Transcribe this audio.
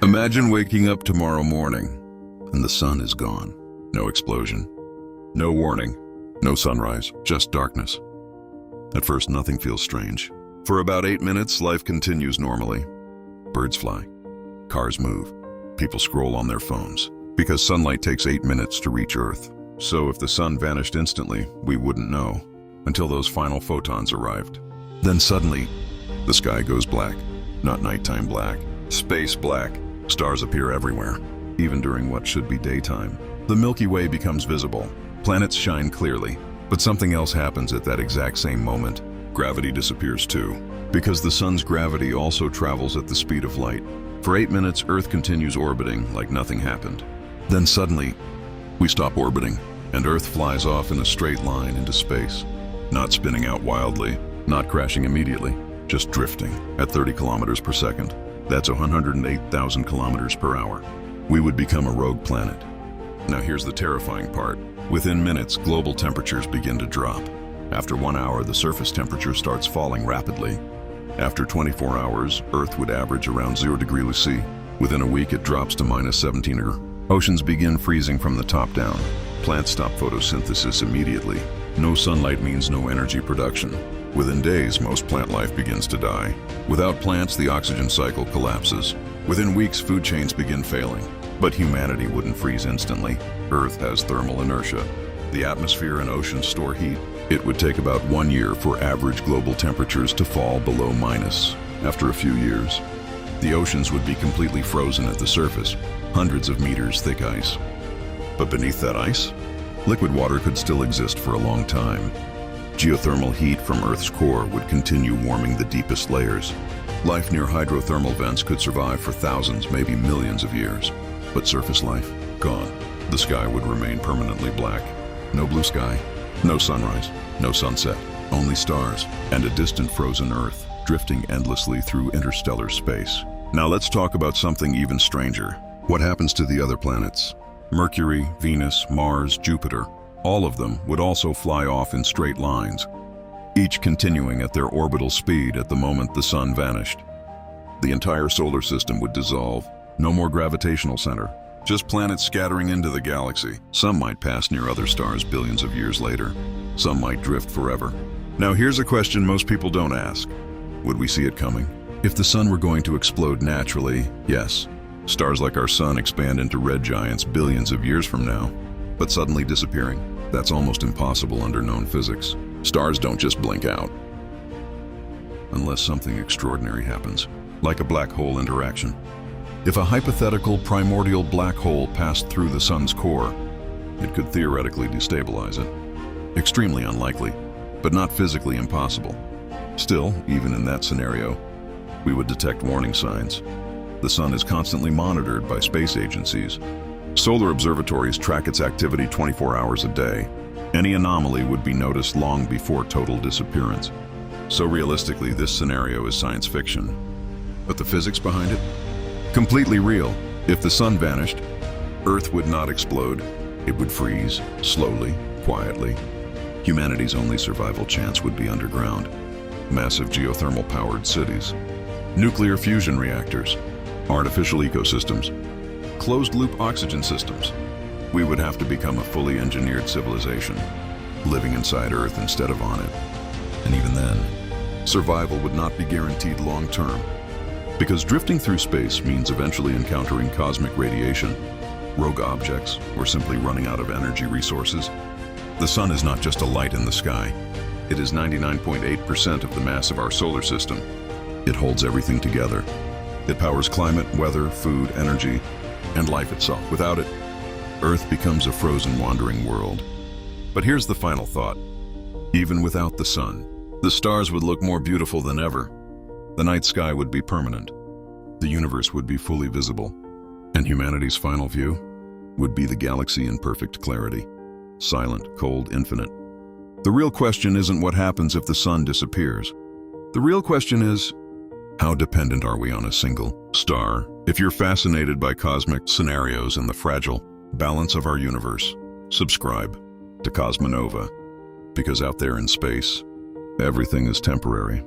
Imagine waking up tomorrow morning and the sun is gone. No explosion, no warning, no sunrise, just darkness. At first, nothing feels strange. For about 8 minutes, life continues normally. Birds fly, cars move, people scroll on their phones, because sunlight takes 8 minutes to reach Earth. So if the sun vanished instantly, we wouldn't know until those final photons arrived. Then suddenly, the sky goes black. Not nighttime black, space black. Stars appear everywhere, even during what should be daytime. The Milky Way becomes visible. Planets shine clearly. But something else happens at that exact same moment. Gravity disappears too, because the sun's gravity also travels at the speed of light. For 8 minutes, Earth continues orbiting like nothing happened. Then suddenly, we stop orbiting, and Earth flies off in a straight line into space. Not spinning out wildly, not crashing immediately, just drifting at 30 kilometers per second. That's 108,000 kilometers per hour. We would become a rogue planet. Now here's the terrifying part. Within minutes, global temperatures begin to drop. After 1 hour, the surface temperature starts falling rapidly. After 24 hours, Earth would average around 0 degrees C. Within a week, it drops to -17. Oceans begin freezing from the top down. Plants stop photosynthesis immediately. No sunlight means no energy production. Within days, most plant life begins to die. Without plants, the oxygen cycle collapses. Within weeks, food chains begin failing. But humanity wouldn't freeze instantly. Earth has thermal inertia. The atmosphere and oceans store heat. It would take about 1 year for average global temperatures to fall below minus. After a few years, the oceans would be completely frozen at the surface, hundreds of meters thick ice. But beneath that ice, liquid water could still exist for a long time. Geothermal heat from Earth's core would continue warming the deepest layers. Life near hydrothermal vents could survive for thousands, maybe millions of years. But surface life, gone. The sky would remain permanently black. No blue sky, no sunrise, no sunset, only stars, and a distant frozen Earth, drifting endlessly through interstellar space. Now let's talk about something even stranger. What happens to the other planets? Mercury, Venus, Mars, Jupiter, all of them would also fly off in straight lines, each continuing at their orbital speed at the moment the sun vanished. The entire solar system would dissolve. No more gravitational center, just planets scattering into the galaxy. Some might pass near other stars billions of years later. Some might drift forever. Now here's a question most people don't ask. Would we see it coming? If the sun were going to explode naturally, yes. Stars like our sun expand into red giants billions of years from now. But suddenly disappearing, that's almost impossible under known physics. Stars don't just blink out. Unless something extraordinary happens, like a black hole interaction. If a hypothetical primordial black hole passed through the sun's core, it could theoretically destabilize it. Extremely unlikely, but not physically impossible. Still, even in that scenario, we would detect warning signs. The sun is constantly monitored by space agencies. Solar observatories track its activity 24 hours a day. Any anomaly would be noticed long before total disappearance. So realistically, this scenario is science fiction. But the physics behind it? Completely real. If the sun vanished, Earth would not explode. It would freeze, slowly, quietly. Humanity's only survival chance would be underground. Massive geothermal-powered cities, nuclear fusion reactors, artificial ecosystems, closed-loop oxygen systems. We would have to become a fully engineered civilization, living inside Earth instead of on it. And even then, survival would not be guaranteed long-term. Because drifting through space means eventually encountering cosmic radiation, rogue objects, or simply running out of energy resources. The sun is not just a light in the sky. It is 99.8% of the mass of our solar system. It holds everything together. It powers climate, weather, food, energy, and life itself. Without it, Earth becomes a frozen, wandering world. But here's the final thought. Even without the sun, the stars would look more beautiful than ever. The night sky would be permanent. The universe would be fully visible. And humanity's final view would be the galaxy in perfect clarity. Silent, cold, infinite. The real question isn't what happens if the sun disappears. The real question is, how dependent are we on a single star? If you're fascinated by cosmic scenarios and the fragile balance of our universe, subscribe to CosmoNova, because out there in space, everything is temporary.